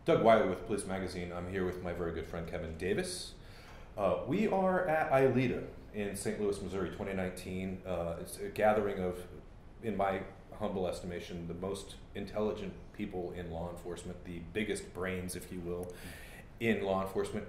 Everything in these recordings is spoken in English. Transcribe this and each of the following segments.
Doug Wiley with Police Magazine. I'm here with my very good friend Kevin Davis. We are at ILEETA in St. Louis, Missouri, 2019. It's a gathering of, in my humble estimation, the most intelligent people in law enforcement, the biggest brains, if you will, in law enforcement.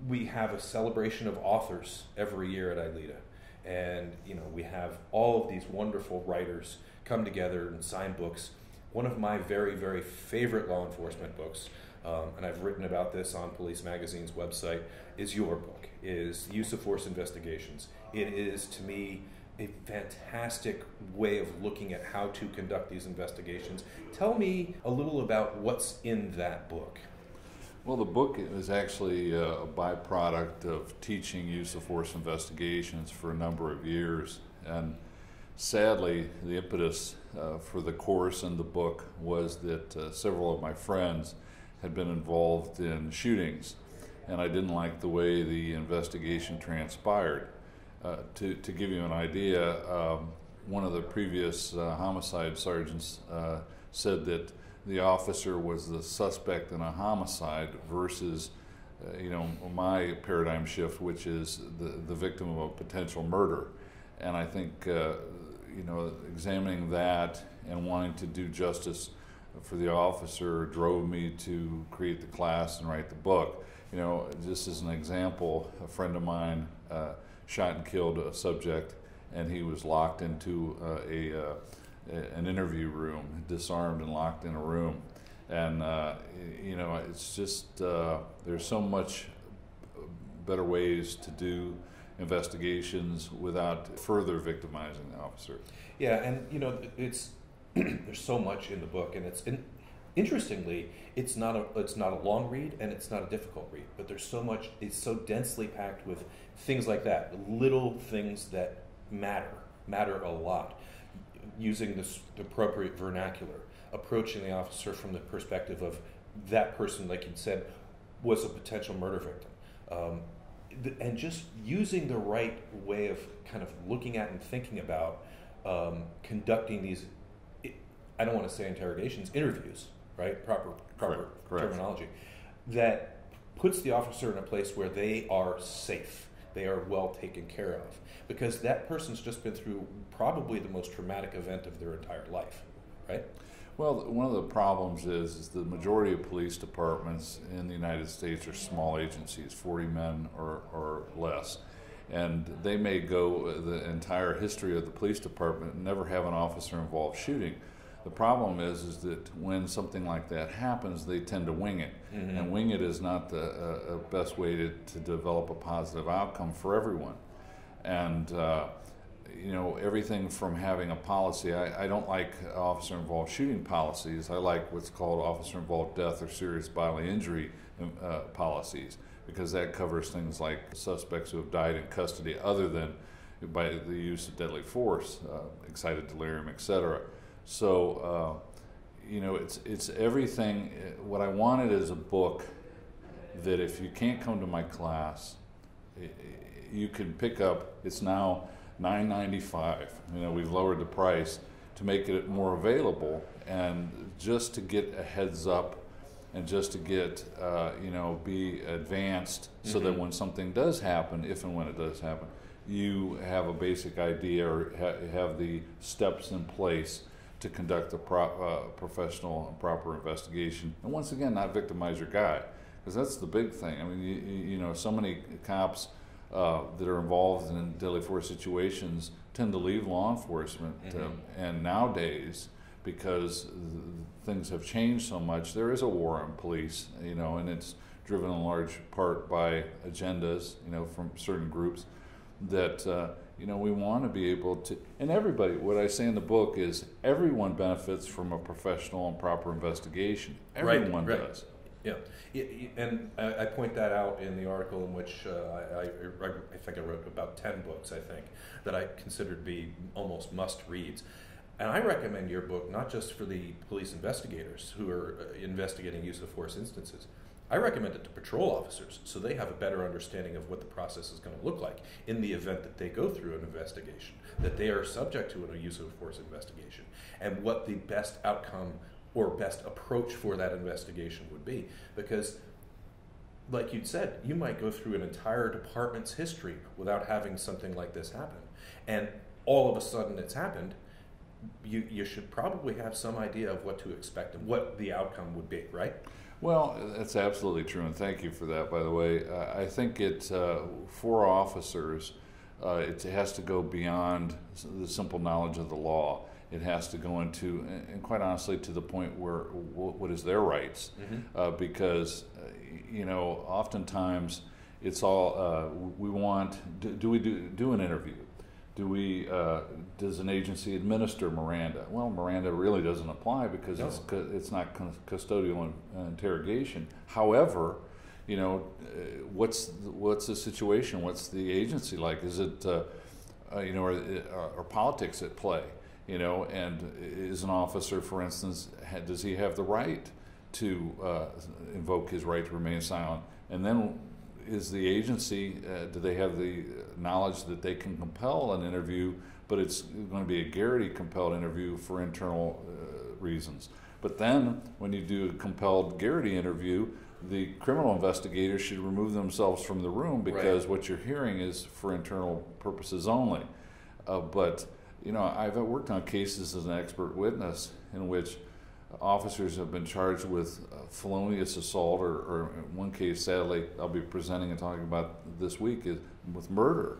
We have a celebration of authors every year at ILEETA. And we have all of these wonderful writers come together and sign books. One of my very, very favorite law enforcement books, and I've written about this on Police Magazine's website, is your book, is Use of Force Investigations. It is, to me, a fantastic way of looking at how to conduct these investigations. Tell me a little about what's in that book. Well, the book is actually a byproduct of teaching use of force investigations for a number of years. And sadly, the impetus for the course and the book was that several of my friends had been involved in shootings, and I didn't like the way the investigation transpired. To give you an idea, one of the previous homicide sergeants said that the officer was the suspect in a homicide versus, my paradigm shift, which is the victim of a potential murder. And I think, examining that and wanting to do justice for the officer drove me to create the class and write the book. Just as an example, a friend of mine shot and killed a subject, and he was locked into an interview room, disarmed and locked in a room. And, it's just, there's so much better ways to do investigations without further victimizing the officer. Yeah, and it's there's so much in the book, and interestingly, it's not a long read and it's not a difficult read, but there's so much. It's so densely packed with things like that, little things that matter a lot. Using the appropriate vernacular, approaching the officer from the perspective of that person, like you said, was a potential murder victim. And just using the right way of kind of looking at and thinking about conducting these, I don't want to say interrogations, interviews, right? Proper Correct. terminology, that puts the officer in a place where they are safe, they are well taken care of, because that person's just been through probably the most traumatic event of their entire life, right? Well, one of the problems is the majority of police departments in the United States are small agencies, 40 men or less. And they may go the entire history of the police department and never have an officer involved shooting. The problem is that when something like that happens, they tend to wing it. Mm-hmm. And wing it is not the best way to develop a positive outcome for everyone. And everything from having a policy, I don't like officer-involved shooting policies. I like what's called officer-involved death or serious bodily injury policies, because that covers things like suspects who have died in custody other than by the use of deadly force, excited delirium, etc. So, it's everything. What I wanted is a book that if you can't come to my class, you can pick up. It's now $9.95. We've lowered the price to make it more available, and just to get a heads up, and just to get be advanced, so that when something does happen, if and when it does happen, you have a basic idea or have the steps in place to conduct a professional and proper investigation. And once again, not victimize your guy, because that's the big thing. I mean, so many cops that are involved in deadly force situations tend to leave law enforcement. And nowadays, because things have changed so much, there is a war on police, and it's driven in large part by agendas, from certain groups that, we want to be able to, and everybody, what I say in the book is everyone benefits from a professional and proper investigation. Everyone does. Yeah, and I point that out in the article in which I think I wrote about 10 books, I think, that I consider to be almost must-reads. And I recommend your book not just for the police investigators who are investigating use of force instances. I recommend it to patrol officers so they have a better understanding of what the process is going to look like in the event that they go through an investigation, that they are subject to a use of force investigation, and what the best outcome or best approach for that investigation would be. Because, like you'd said, you might go through an entire department's history without having something like this happen. And all of a sudden it's happened. You should probably have some idea of what to expect and what the outcome would be, right? Well, that's absolutely true, and thank you for that, by the way. I think for officers, it has to go beyond the simple knowledge of the law. It has to go into, and quite honestly, to the point where what is their rights? Mm-hmm. Because, oftentimes it's all, we want, do we do an interview? Does an agency administer Miranda? Well, Miranda really doesn't apply because it's not custodial interrogation. However, what's the situation? What's the agency like? Is it, are politics at play? And is an officer, for instance, does he have the right to invoke his right to remain silent? And then is the agency, do they have the knowledge that they can compel an interview, but it's going to be a Garrity compelled interview for internal reasons? But then when you do a compelled Garrity interview, the criminal investigators should remove themselves from the room because right. What you're hearing is for internal purposes only. But I've worked on cases as an expert witness in which officers have been charged with felonious assault, or in one case, sadly, I'll be presenting and talking about this week, is with murder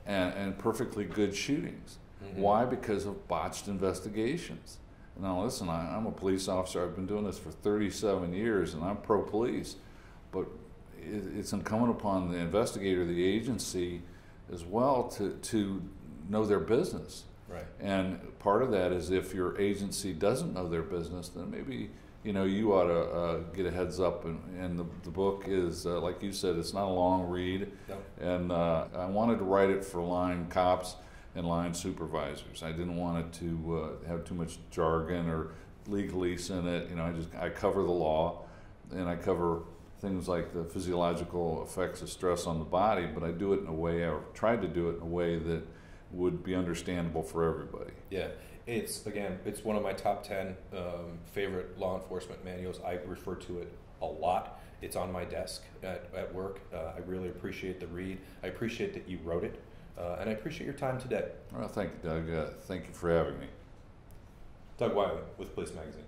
and perfectly good shootings. Mm-hmm. Why? Because of botched investigations. Now, listen, I'm a police officer. I've been doing this for 37 years, and I'm pro-police. But it's incumbent upon the investigator, the agency, as well, to know their business. Right. And part of that is if your agency doesn't know their business, then maybe you ought to get a heads up. And the book is, like you said, it's not a long read. No. And I wanted to write it for line cops and line supervisors. I didn't want it to have too much jargon or legalese in it. I cover the law, and I cover things like the physiological effects of stress on the body, but I do it in a way, or tried to do it in a way that would be understandable for everybody. Yeah, it's one of my top 10 favorite law enforcement manuals. I refer to it a lot. It's on my desk at work. I really appreciate the read. I appreciate that you wrote it, and I appreciate your time today. Well, thank you, Doug. Thank you for having me. Doug Wiley with Police Magazine.